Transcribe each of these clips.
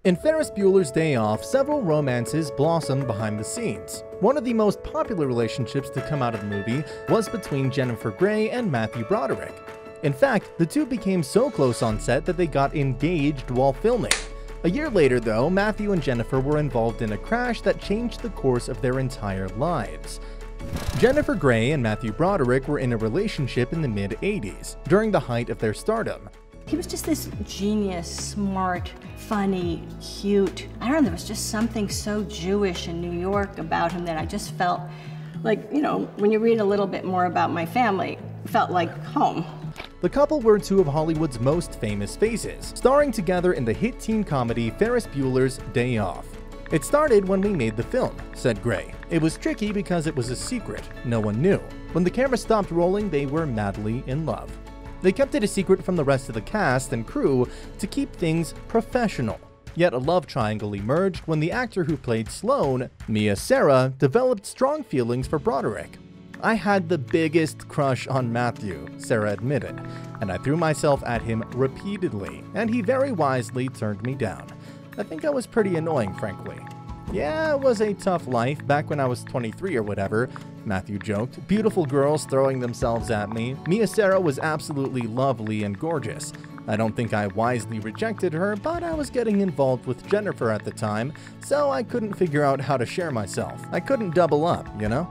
In Ferris Bueller's Day Off, several romances blossomed behind the scenes. One of the most popular relationships to come out of the movie was between Jennifer Grey and Matthew Broderick. In fact, the two became so close on set that they got engaged while filming. A year later, though, Matthew and Jennifer were involved in a crash that changed the course of their entire lives. Jennifer Grey and Matthew Broderick were in a relationship in the mid-80s, during the height of their stardom. He was just this genius, smart, funny, cute. I don't know, there was just something so Jewish in New York about him that I just felt like, when you read a little bit more about my family, it felt like home. The couple were two of Hollywood's most famous faces, starring together in the hit teen comedy Ferris Bueller's Day Off. "It started when we made the film," said Grey. "It was tricky because it was a secret. No one knew. When the camera stopped rolling, they were madly in love. They kept it a secret from the rest of the cast and crew to keep things professional. Yet a love triangle emerged when the actor who played Sloane, Mia Sara, developed strong feelings for Broderick. I had the biggest crush on Matthew," Sara admitted, "and I threw myself at him repeatedly, and he very wisely turned me down. I think I was pretty annoying, frankly. Yeah, it was a tough life back when I was 23 or whatever," Matthew joked. "Beautiful girls throwing themselves at me. Mia Sara was absolutely lovely and gorgeous. I don't think I wisely rejected her, but I was getting involved with Jennifer at the time, so I couldn't figure out how to share myself. I couldn't double up, you know?"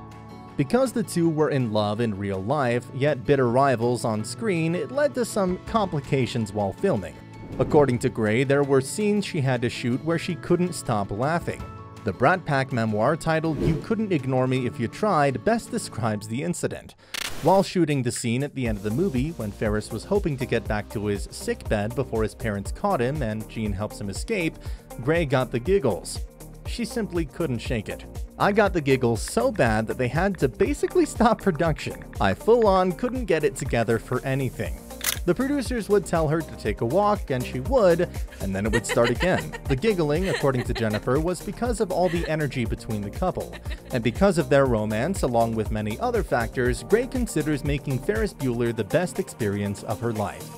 Because the two were in love in real life, yet bitter rivals on screen, it led to some complications while filming. According to Grey, there were scenes she had to shoot where she couldn't stop laughing. The Brat Pack memoir titled "You Couldn't Ignore Me If You Tried" best describes the incident. While shooting the scene at the end of the movie, when Ferris was hoping to get back to his sickbed before his parents caught him and Jean helps him escape, Grey got the giggles. She simply couldn't shake it. "I got the giggles so bad that they had to basically stop production. I full-on couldn't get it together for anything. The producers would tell her to take a walk, and she would, and then it would start again." The giggling, according to Jennifer, was because of all the energy between the couple. And because of their romance, along with many other factors, Grey considers making Ferris Bueller the best experience of her life.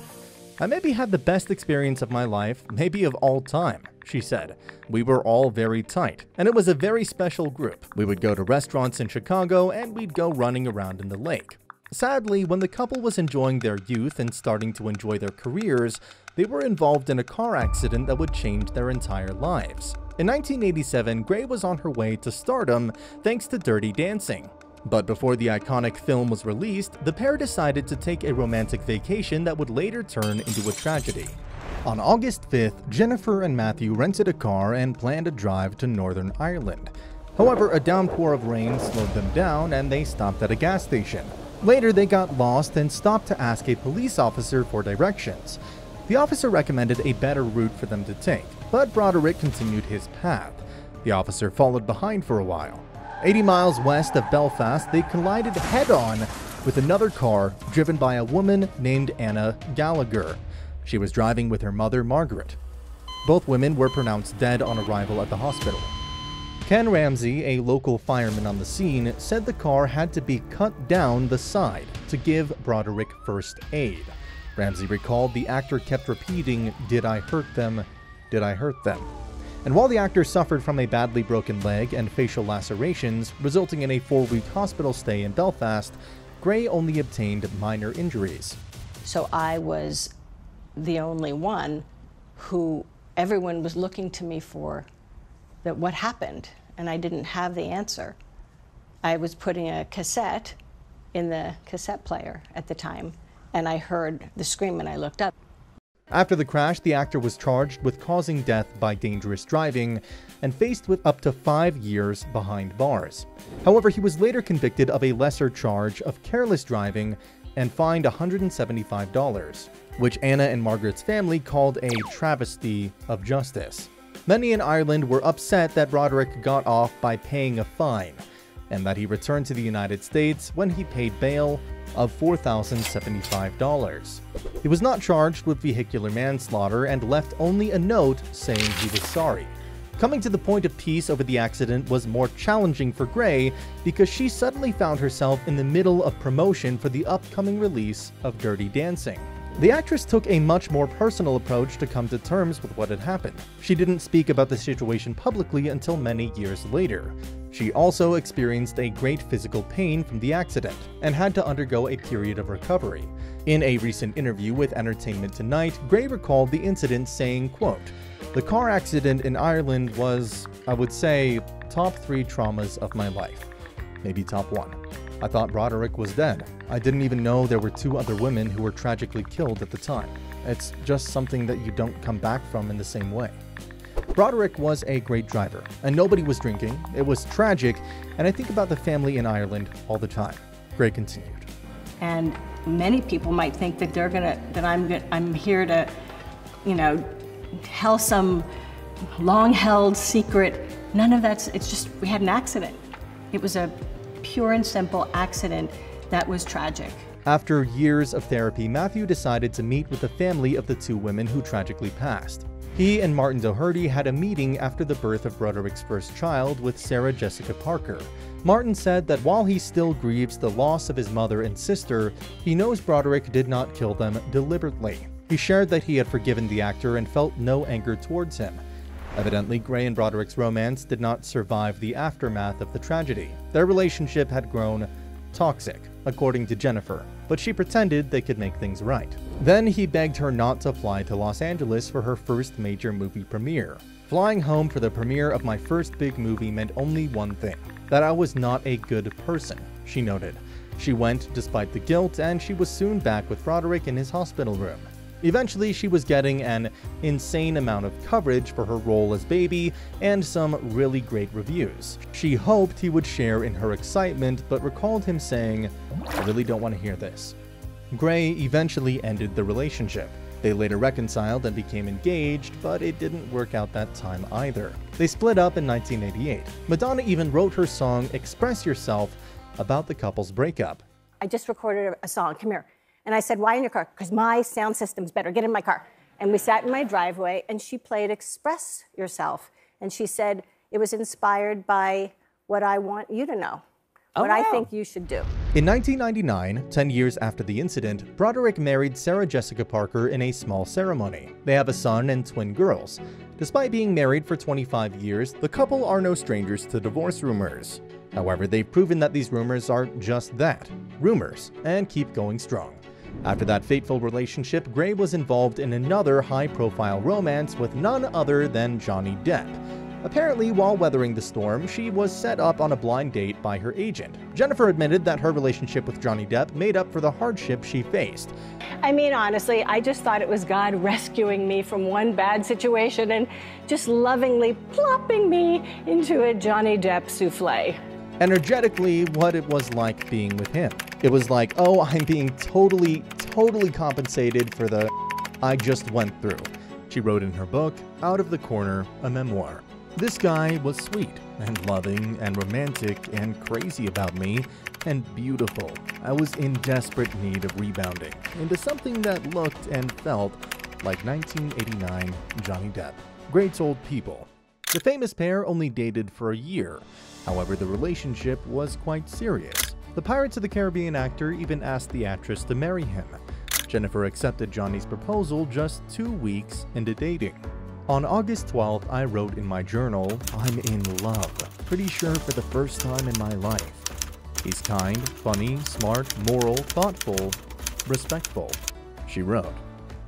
"I maybe had the best experience of my life, maybe of all time," she said. "We were all very tight, and it was a very special group. We would go to restaurants in Chicago, and we'd go running around in the lake." Sadly, when the couple was enjoying their youth and starting to enjoy their careers, they were involved in a car accident that would change their entire lives. In 1987, Grey was on her way to stardom thanks to Dirty Dancing. But before the iconic film was released, the pair decided to take a romantic vacation that would later turn into a tragedy. On August 5th, Jennifer and Matthew rented a car and planned a drive to Northern Ireland. However, a downpour of rain slowed them down and they stopped at a gas station. Later, they got lost and stopped to ask a police officer for directions. The officer recommended a better route for them to take, but Broderick continued his path. The officer followed behind for a while. 80 miles west of Belfast, they collided head-on with another car driven by a woman named Anna Gallagher. She was driving with her mother, Margaret. Both women were pronounced dead on arrival at the hospital. Ken Ramsey, a local fireman on the scene, said the car had to be cut down the side to give Broderick first aid. Ramsey recalled the actor kept repeating, "Did I hurt them? Did I hurt them?" And while the actor suffered from a badly broken leg and facial lacerations, resulting in a 4-week hospital stay in Belfast, Grey only obtained minor injuries. So I was the only one who everyone was looking to me for that what happened, and I didn't have the answer. I was putting a cassette in the cassette player at the time, and I heard the scream and I looked up. After the crash, the actor was charged with causing death by dangerous driving and faced with up to 5 years behind bars. However, he was later convicted of a lesser charge of careless driving and fined $175, which Anna and Margaret's family called a travesty of justice. Many in Ireland were upset that Broderick got off by paying a fine, and that he returned to the United States when he paid bail of $4,075. He was not charged with vehicular manslaughter and left only a note saying he was sorry. Coming to the point of peace over the accident was more challenging for Grey because she suddenly found herself in the middle of promotion for the upcoming release of Dirty Dancing. The actress took a much more personal approach to come to terms with what had happened. She didn't speak about the situation publicly until many years later. She also experienced a great physical pain from the accident and had to undergo a period of recovery. In a recent interview with Entertainment Tonight, Gray recalled the incident saying, quote, "The car accident in Ireland was, I would say, top 3 traumas of my life. Maybe top 1. I thought Broderick was dead. I didn't even know there were 2 other women who were tragically killed at the time. It's just something that you don't come back from in the same way." Broderick was a great driver, and nobody was drinking. It was tragic, and I think about the family in Ireland all the time. Gray continued. And many people might think that I'm here to, tell some long-held secret. None of that's. It's just we had an accident. It was a pure and simple accident that was tragic. After years of therapy, Matthew decided to meet with the family of the 2 women who tragically passed. He and Martin Doherty had a meeting after the birth of Broderick's first child with Sarah Jessica Parker. Martin said that while he still grieves the loss of his mother and sister, he knows Broderick did not kill them deliberately. He shared that he had forgiven the actor and felt no anger towards him. Evidently, Gray and Broderick's romance did not survive the aftermath of the tragedy. Their relationship had grown toxic, according to Jennifer, but she pretended they could make things right. Then he begged her not to fly to Los Angeles for her first major movie premiere. "Flying home for the premiere of my first big movie meant only one thing, that I was not a good person," she noted. She went despite the guilt, and she was soon back with Broderick in his hospital room. Eventually, she was getting an insane amount of coverage for her role as Baby and some really great reviews. She hoped he would share in her excitement, but recalled him saying, "I really don't want to hear this." Gray eventually ended the relationship. They later reconciled and became engaged, but it didn't work out that time either. They split up in 1988. Madonna even wrote her song Express Yourself about the couple's breakup. "I just recorded a song, come here." And I said, "Why in your car?" "Because my sound system's better, get in my car." And we sat in my driveway and she played Express Yourself. And she said, "It was inspired by what I want you to know, what I think you should do." In 1999, 10 years after the incident, Broderick married Sarah Jessica Parker in a small ceremony. They have a son and twin girls. Despite being married for 25 years, the couple are no strangers to divorce rumors. However, they've proven that these rumors are just that, rumors, and keep going strong. After that fateful relationship, Gray was involved in another high-profile romance with none other than Johnny Depp. Apparently, while weathering the storm, she was set up on a blind date by her agent. Jennifer admitted that her relationship with Johnny Depp made up for the hardship she faced. I mean, honestly, I just thought it was God rescuing me from one bad situation and just lovingly plopping me into a Johnny Depp souffle. Energetically, what it was like being with him. It was like, oh, I'm being totally compensated for the I just went through. She wrote in her book, Out of the Corner, a memoir. This guy was sweet and loving and romantic and crazy about me and beautiful. I was in desperate need of rebounding into something that looked and felt like 1989 Johnny Depp. Gray told People. The famous pair only dated for a year. However, the relationship was quite serious. The Pirates of the Caribbean actor even asked the actress to marry him. Jennifer accepted Johnny's proposal just 2 weeks into dating. On August 12th, I wrote in my journal, I'm in love. Pretty sure for the first time in my life. He's kind, funny, smart, moral, thoughtful, respectful, she wrote.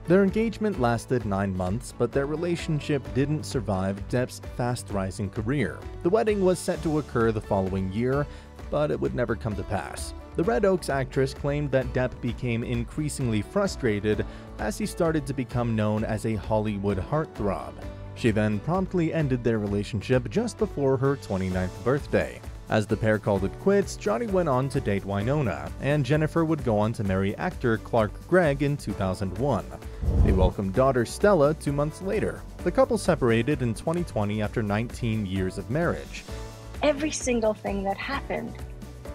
Their engagement lasted 9 months, but their relationship didn't survive Depp's fast-rising career. The wedding was set to occur the following year, but it would never come to pass. The Red Oaks actress claimed that Depp became increasingly frustrated as he started to become known as a Hollywood heartthrob. She then promptly ended their relationship just before her 29th birthday. As the pair called it quits, Johnny went on to date Winona, and Jennifer would go on to marry actor Clark Gregg in 2001. They welcomed daughter Stella 2 months later. The couple separated in 2020 after 19 years of marriage. Every single thing that happened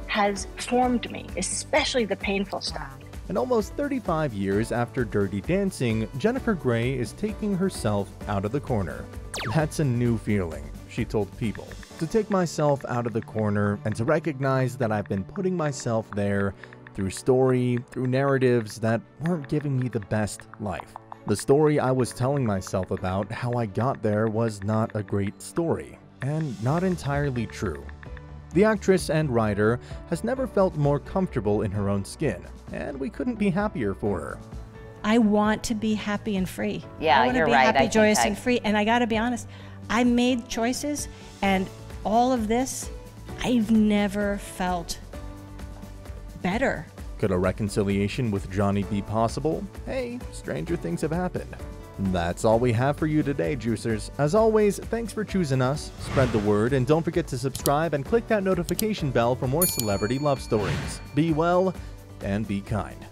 has formed me, especially the painful stuff. And almost 35 years after Dirty Dancing, Jennifer Gray is taking herself out of the corner. That's a new feeling, she told People. To take myself out of the corner and to recognize that I've been putting myself there through story, through narratives that weren't giving me the best life. The story I was telling myself about how I got there was not a great story, and not entirely true. The actress and writer has never felt more comfortable in her own skin, and we couldn't be happier for her. I want to be happy and free. Yeah, I want you're to be right. happy, joyous, and free. And I got to be honest, I made choices, and all of this, I've never felt better. Could a reconciliation with Johnny be possible? Hey, stranger things have happened. That's all we have for you today, Juicers. As always, thanks for choosing us, spread the word, and don't forget to subscribe and click that notification bell for more celebrity love stories. Be well and be kind.